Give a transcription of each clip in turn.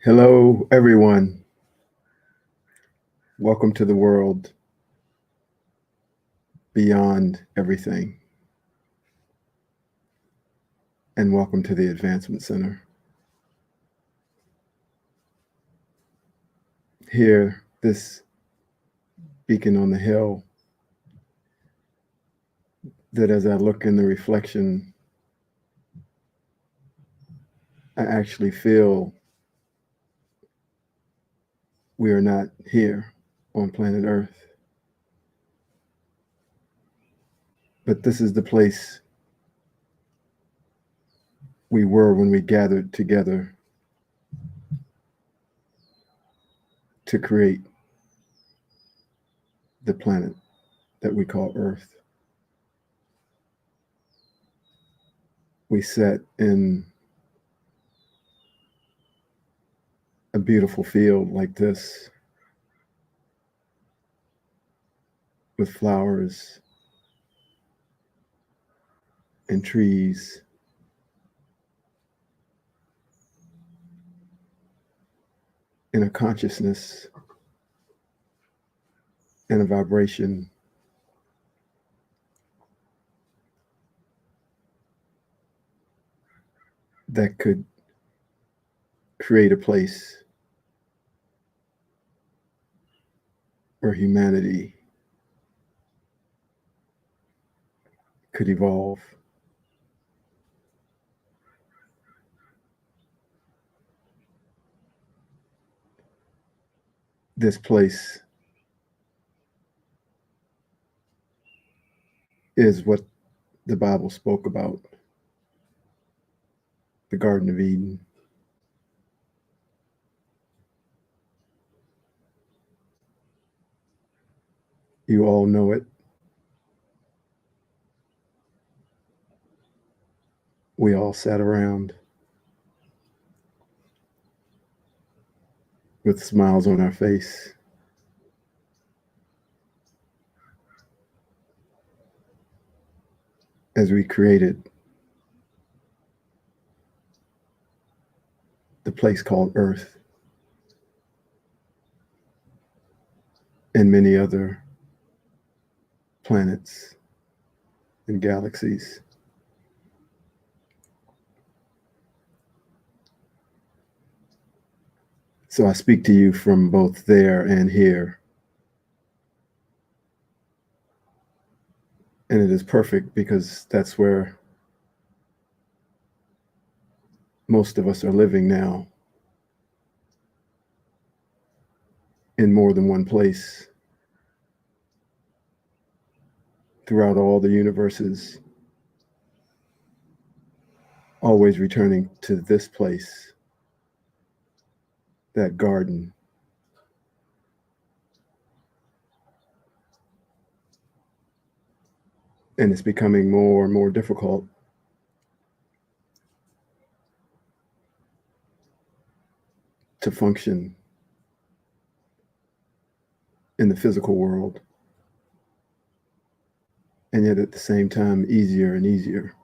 Hello, everyone. Welcome to the world beyond everything. And welcome to the Advancement Center. Here, this beacon on the hill, that as I look in the reflection, I actually feel we are not here on planet Earth. But this is the place we were when we gathered together to create the planet that we call Earth. We sat in a beautiful field like this with flowers and trees in a consciousness and a vibration that could create a place where humanity could evolve. This place is what the Bible spoke about, the Garden of Eden. You all know it. We all sat around with smiles on our face as we created the place called Earth and many other planets and galaxies. So I speak to you from both there and here. And it is perfect because that's where most of us are living now, in more than one place, throughout all the universes, always returning to this place, that garden. And it's becoming more and more difficult to function in the physical world, and yet at the same time easier and easier.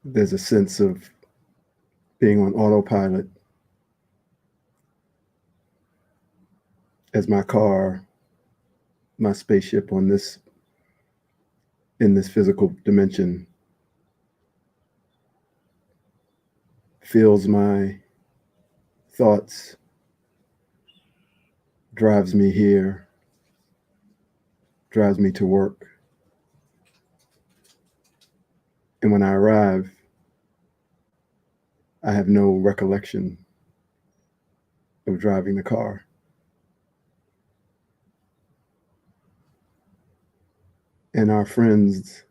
There's a sense of being on autopilot as my car, my spaceship in this physical dimension feels my thoughts, drives me here, drives me to work. And when I arrive, I have no recollection of driving the car. And our friends,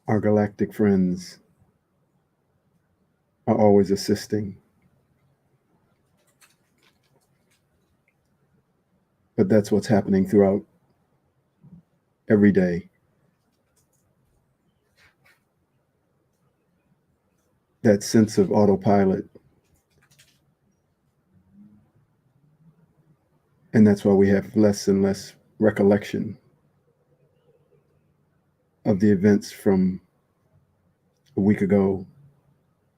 our galactic friends, are always assisting. But that's what's happening throughout every day. That sense of autopilot. And that's why we have less and less recollection of the events from a week ago,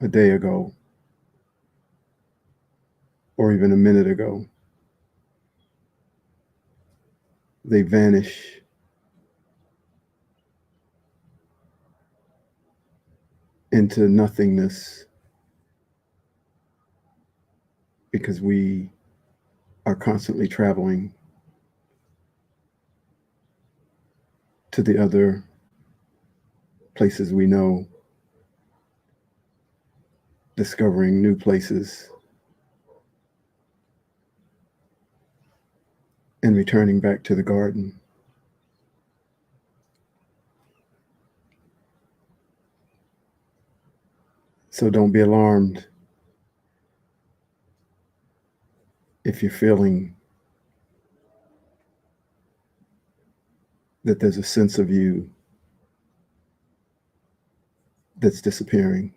a day ago, or even a minute ago. They vanish into nothingness because we are constantly traveling to the other places we know, discovering new places, and returning back to the garden. So don't be alarmed if you're feeling that there's a sense of you that's disappearing.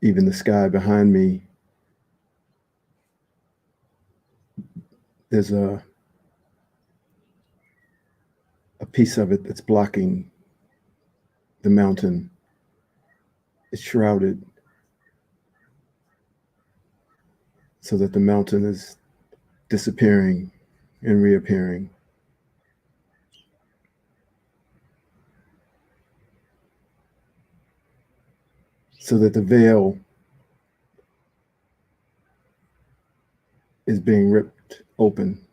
Even the sky behind me, there's a piece of it that's blocking the mountain. It's shrouded so that the mountain is disappearing and reappearing. So that the veil is being ripped open.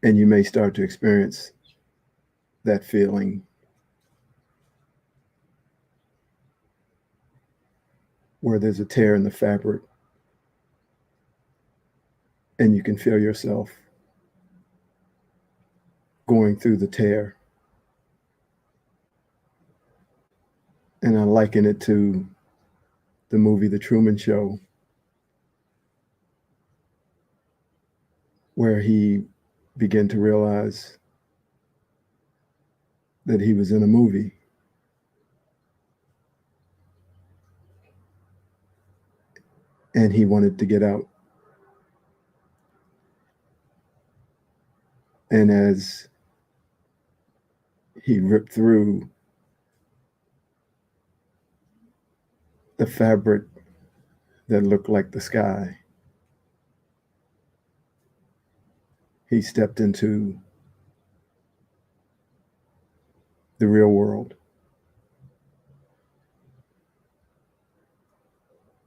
And you may start to experience that feeling where there's a tear in the fabric and you can feel yourself going through the tear. And I liken it to the movie The Truman Show, where he began to realize that he was in a movie. And he wanted to get out. And as he ripped through the fabric that looked like the sky, he stepped into the real world.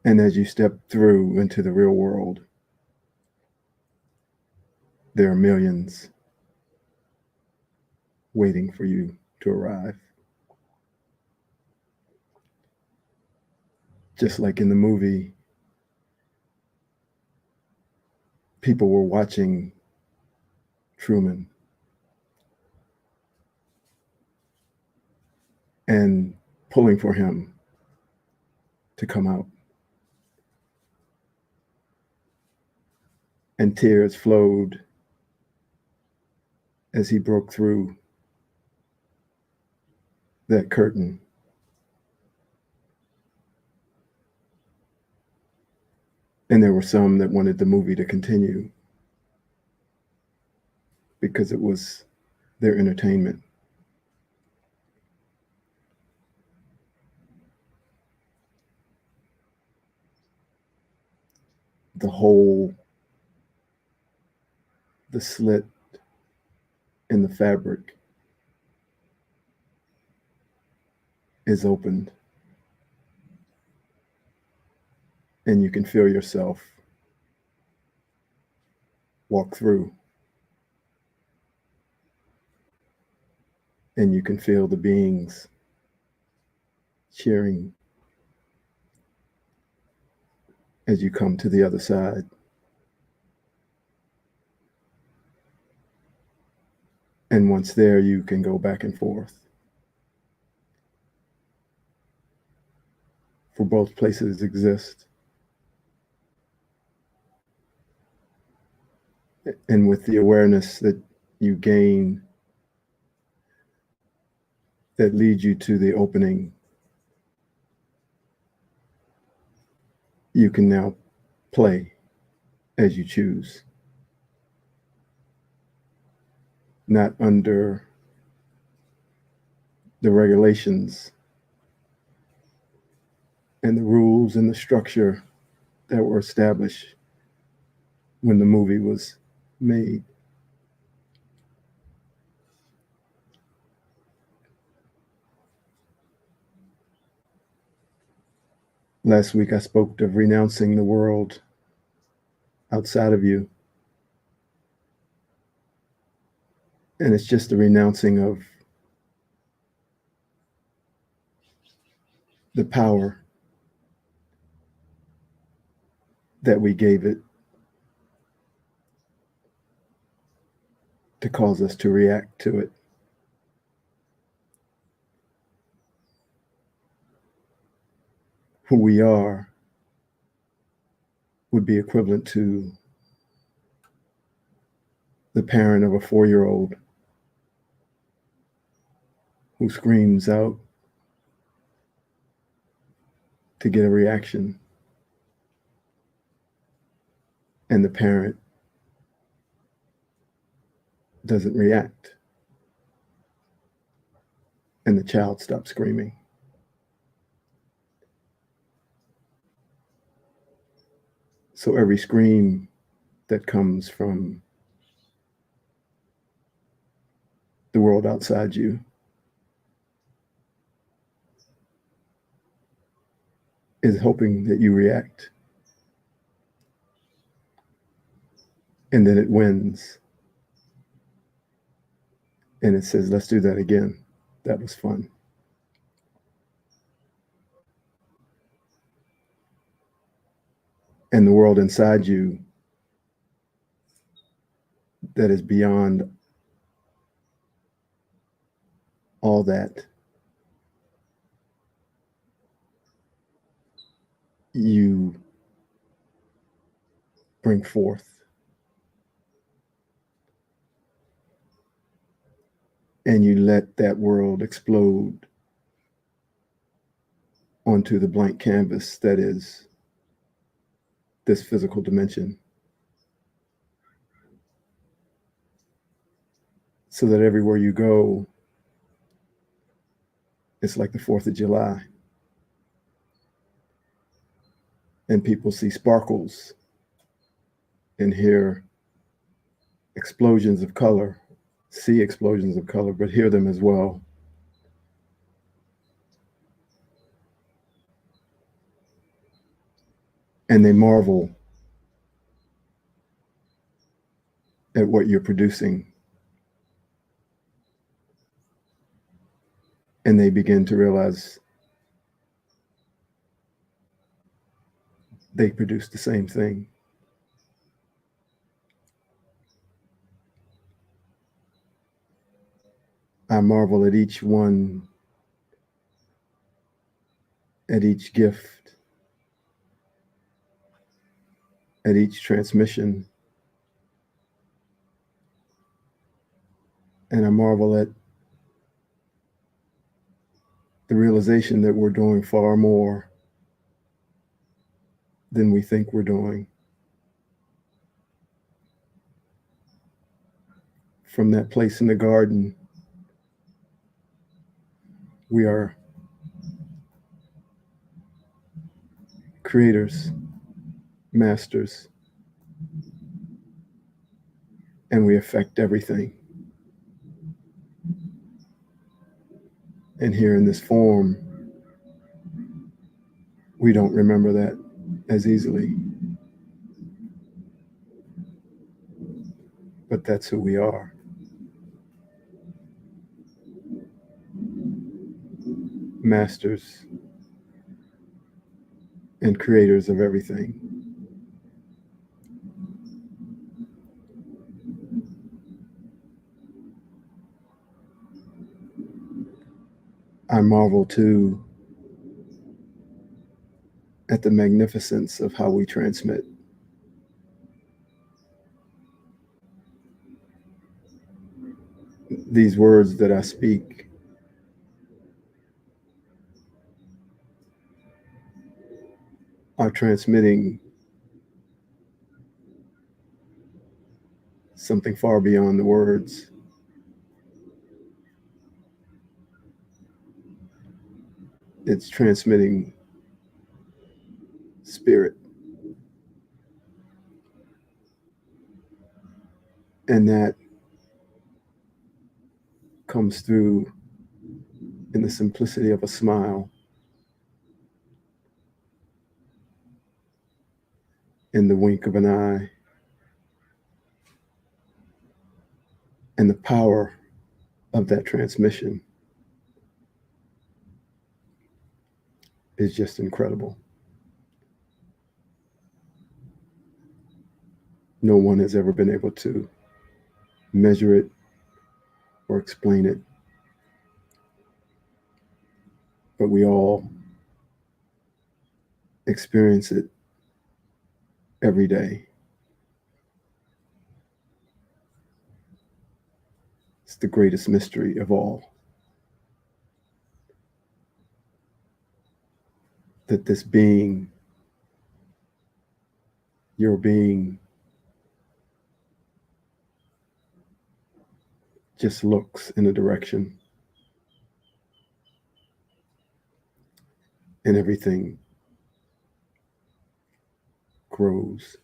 And as you step through into the real world, there are millions waiting for you to arrive. Just like in the movie, people were watching Truman and pulling for him to come out. And tears flowed as he broke through that curtain. And there were some that wanted the movie to continue because it was their entertainment. The hole, the slit in the fabric is opened. And you can feel yourself walk through. And you can feel the beings cheering as you come to the other side. And once there, you can go back and forth. For both places exist. And with the awareness that you gain that leads you to the opening, you can now play as you choose. not under the regulations and the rules and the structure that were established when the movie was made. Last week I spoke of renouncing the world outside of you. And it's just the renouncing of the power that we gave it to cause us to react to it. Who we are would be equivalent to the parent of a 4-year-old who screams out to get a reaction, and the parent doesn't react, and the child stops screaming. So every scream that comes from the world outside you is hoping that you react, and then it wins, and it says, let's do that again. That was fun. And the world inside you that is beyond all that, you bring forth, and you let that world explode onto the blank canvas that is this physical dimension, so that everywhere you go, it's like the 4th of July, and people see sparkles and hear explosions of color, see explosions of color, but hear them as well. And they marvel at what you're producing. And they begin to realize they produce the same thing. I marvel at each one, at each gift, at each transmission. And I marvel at the realization that we're doing far more than we think we're doing. From that place in the garden, we are creators, masters, and we affect everything. And here in this form, we don't remember that as easily. But that's who we are. Masters and creators of everything. I marvel too at the magnificence of how we transmit. These words that I speak are transmitting something far beyond the words. It's transmitting spirit. And that comes through in the simplicity of a smile, in the wink of an eye, and the power of that transmission is just incredible. No one has ever been able to measure it or explain it, but we all experience it every day. It's the greatest mystery of all. That this being, your being, just looks in a direction and everything grows.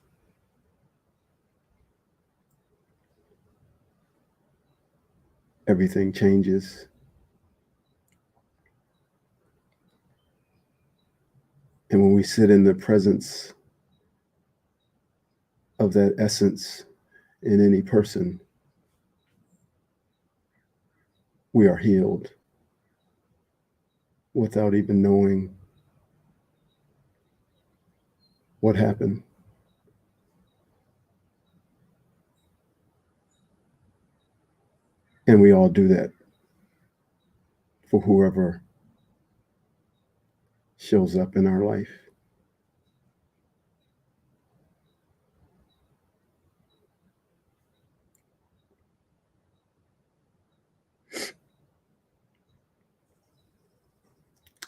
Everything changes. And when we sit in the presence of that essence in any person, we are healed without even knowing what happened. And we all do that for whoever shows up in our life.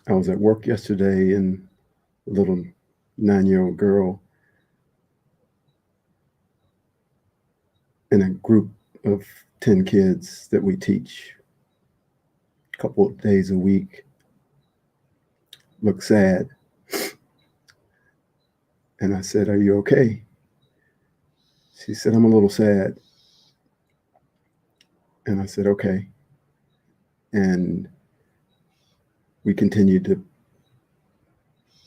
I was at work yesterday and a little 9-year-old girl in a group of 10 kids that we teach a couple of days a week looked sad. And I said, "Are you okay?" She said, "I'm a little sad." And I said, "Okay." And we continued to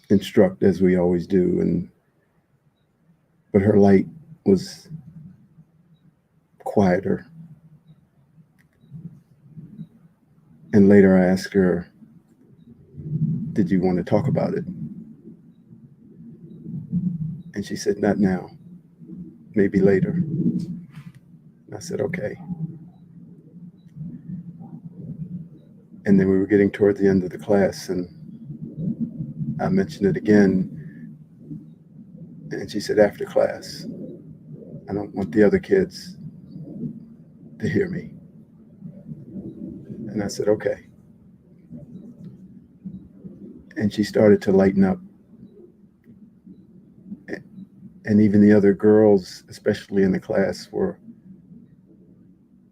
instruct as we always do. But her light was quieter. And later I asked her, "Did you want to talk about it?" And she said, "Not now, maybe later." And I said, "Okay." And then we were getting toward the end of the class and I mentioned it again. And she said, "After class, I don't want the other kids to hear me." And I said, "Okay." And she started to lighten up. And even the other girls, especially in the class, were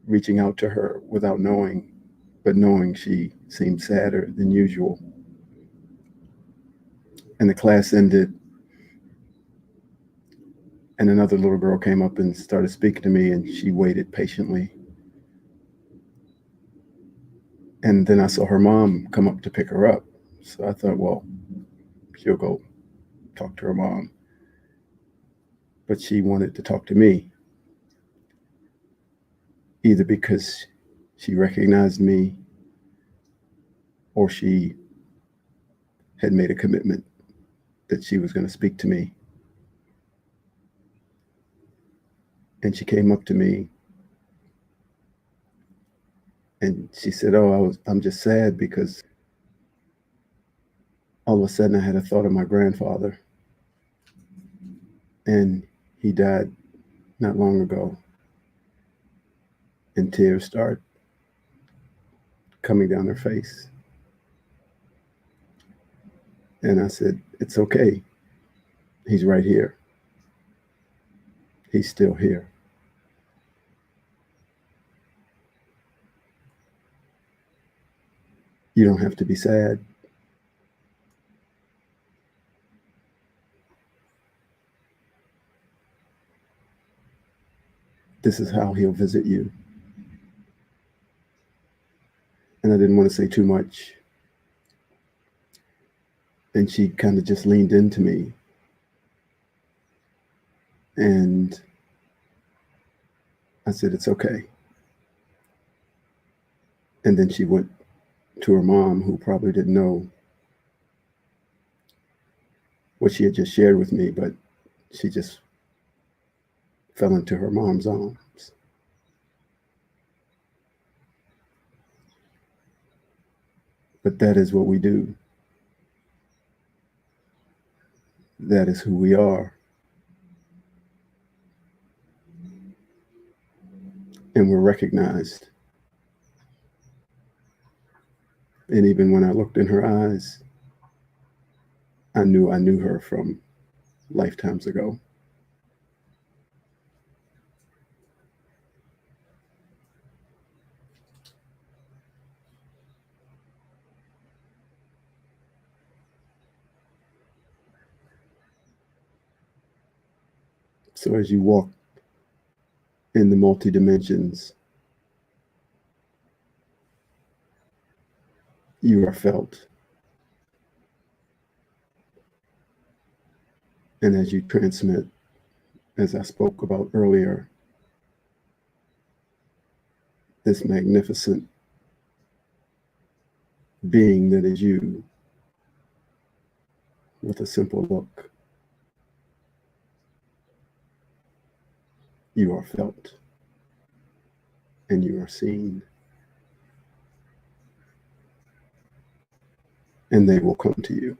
reaching out to her without knowing, but knowing she seemed sadder than usual. And the class ended, and another little girl came up and started speaking to me, and she waited patiently. And then I saw her mom come up to pick her up. So I thought, well, she'll go talk to her mom. But she wanted to talk to me, either because she recognized me or she had made a commitment that she was going to speak to me. And she came up to me and she said, "Oh, I'm just sad because all of a sudden I had a thought of my grandfather, and he died not long ago." And tears start coming down her face. And I said, "It's okay. He's right here. He's still here. You don't have to be sad. this is how he'll visit you. And I didn't want to say too much. And she kind of just leaned into me. And I said, it's okay. And then she went to her mom, who probably didn't know what she had just shared with me, but she just fell into her mom's arms. But that is what we do. That is who we are. And we're recognized. And even when I looked in her eyes, I knew her from lifetimes ago. So as you walk in the multi-dimensions, you are felt. And as you transmit, as I spoke about earlier, this magnificent being that is you, with a simple look, you are felt and you are seen. And they will come to you.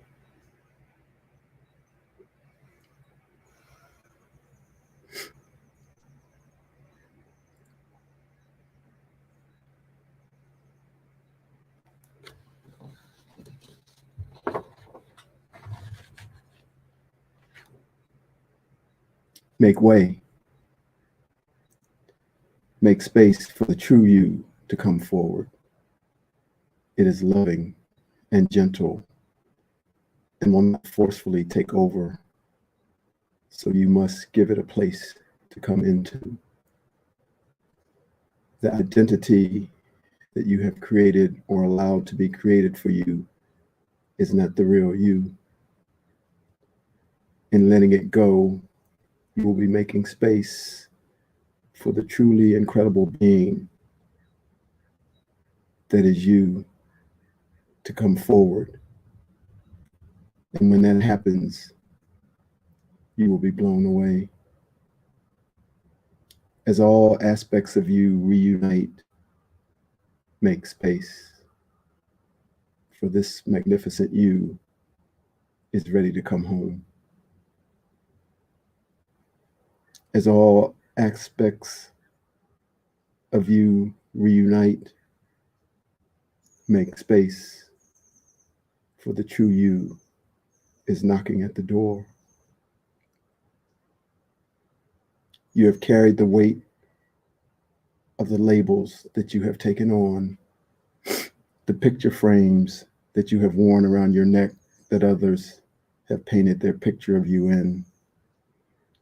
Make way. Make space for the true you to come forward. It is loving and gentle and will not forcefully take over. So you must give it a place to come into. The identity that you have created or allowed to be created for you is not the real you. In letting it go, you will be making space for the truly incredible being that is you to come forward. And when that happens, you will be blown away. As all aspects of you reunite, make space, for this magnificent you is ready to come home. As all aspects of you reunite, make space, for the true you is knocking at the door. You have carried the weight of the labels that you have taken on, the picture frames that you have worn around your neck that others have painted their picture of you in,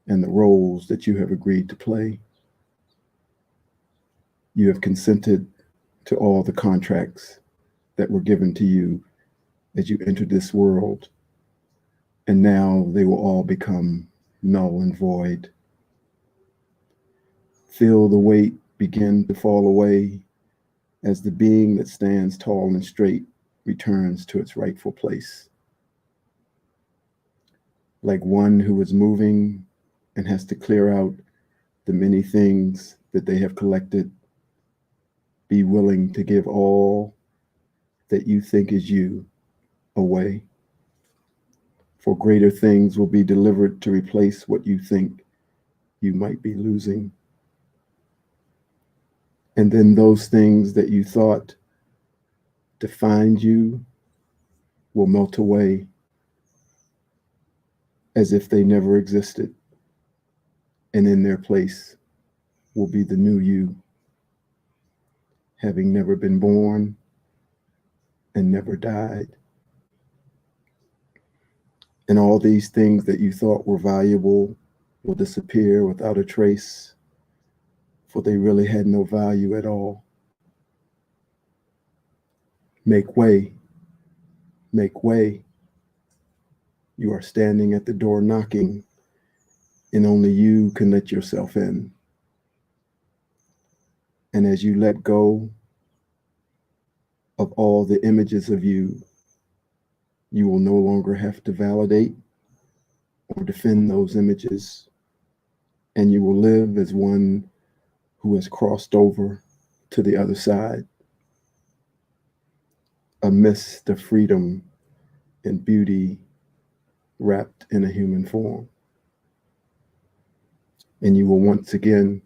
and the roles that you have agreed to play. You have consented to all the contracts that were given to you as you entered this world, and now they will all become null and void. Feel the weight begin to fall away as the being that stands tall and straight returns to its rightful place. Like one who is moving and has to clear out the many things that they have collected, be willing to give all that you think is you away. For greater things will be delivered to replace what you think you might be losing. And then those things that you thought defined you will melt away as if they never existed. And in their place will be the new you, having never been born and never died. And all these things that you thought were valuable will disappear without a trace, for they really had no value at all. Make way, make way. You are standing at the door knocking, and only you can let yourself in. And as you let go of all the images of you, you will no longer have to validate or defend those images, and you will live as one who has crossed over to the other side, a mist of freedom and beauty wrapped in a human form. And you will once again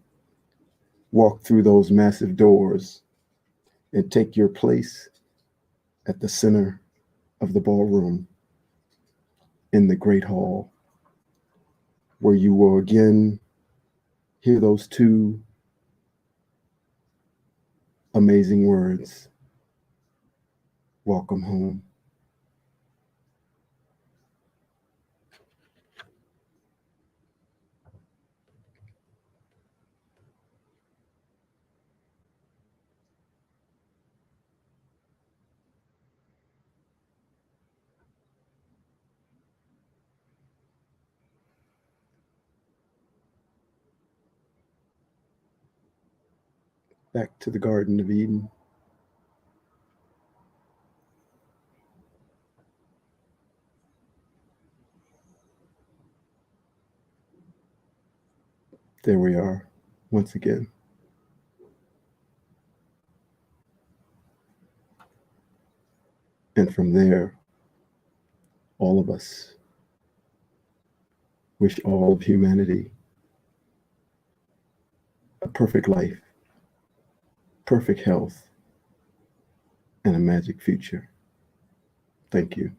walk through those massive doors and take your place at the center of the ballroom in the great hall, where you will again hear those two amazing words: welcome home. Back to the Garden of Eden. There we are, once again. And from there, all of us wish all of humanity a perfect life, perfect health, and a magic future. Thank you.